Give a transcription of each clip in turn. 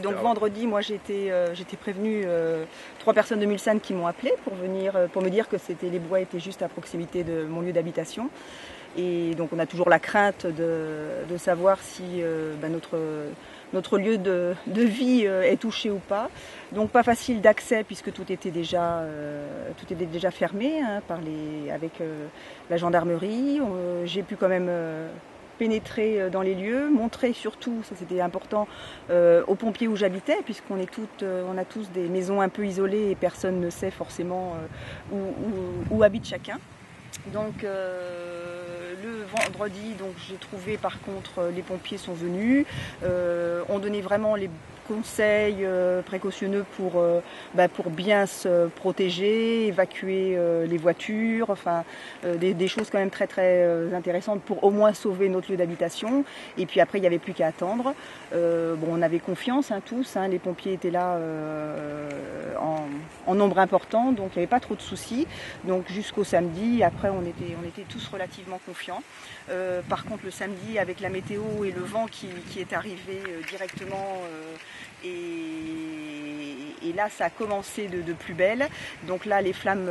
Donc vendredi, moi j'étais prévenue, 3 personnes de Mulsanne qui m'ont appelé pour venir, pour me dire que les bois étaient juste à proximité de mon lieu d'habitation. Et donc on a toujours la crainte de savoir si notre lieu de vie est touché ou pas. Donc pas facile d'accès puisque tout était déjà fermé hein, avec la gendarmerie. J'ai pu quand même pénétrer dans les lieux, montrer surtout, ça c'était important, aux pompiers où j'habitais, puisqu'on on a tous des maisons un peu isolées et personne ne sait forcément où habite chacun. Donc le vendredi, donc j'ai trouvé par contre les pompiers sont venus, ont donné vraiment les conseils précautionneux pour bien se protéger, évacuer les voitures, enfin des choses quand même très très intéressantes pour au moins sauver notre lieu d'habitation. Et puis après il n'y avait plus qu'à attendre. On avait confiance hein, tous, hein, les pompiers étaient là en nombre important, donc il n'y avait pas trop de soucis. Donc jusqu'au samedi, après on était tous relativement confiants. Par contre le samedi avec la météo et le vent qui est arrivé directement et là ça a commencé de plus belle. Donc là les flammes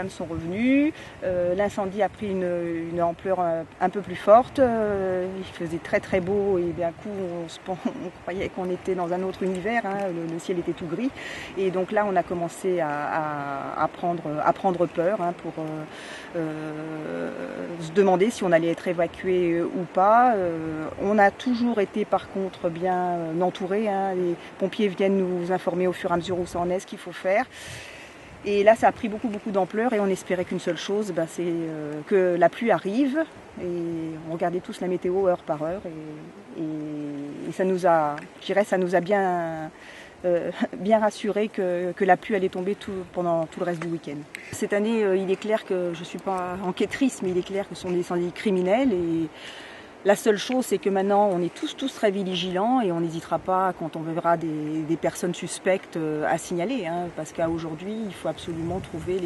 sont revenues, l'incendie a pris une ampleur un peu plus forte, il faisait très très beau et d'un coup on croyait qu'on était dans un autre univers, hein, le ciel était tout gris et donc là on a commencé à prendre peur hein, pour se demander si on allait être évacué ou pas. On a toujours été par contre bien entourés, hein, les pompiers viennent nous informer au fur et à mesure où ça en est, ce qu'il faut faire. Et là, ça a pris beaucoup d'ampleur et on espérait qu'une seule chose, c'est que la pluie arrive. Et on regardait tous la météo heure par heure et ça nous a bien rassuré que la pluie allait tomber pendant tout le reste du week-end. Cette année, il est clair que je ne suis pas enquêtrice, mais il est clair que ce sont des incendies criminels et la seule chose, c'est que maintenant, on est tous très vigilants et on n'hésitera pas, quand on verra des personnes suspectes, à signaler. Hein, parce qu'à aujourd'hui, il faut absolument trouver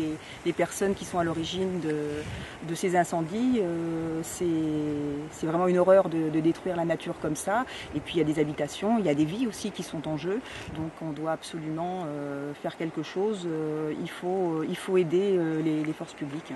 les personnes qui sont à l'origine de ces incendies. C'est vraiment une horreur de détruire la nature comme ça. Et puis, il y a des habitations, il y a des vies aussi qui sont en jeu. Donc, on doit absolument faire quelque chose. Il faut aider les forces publiques.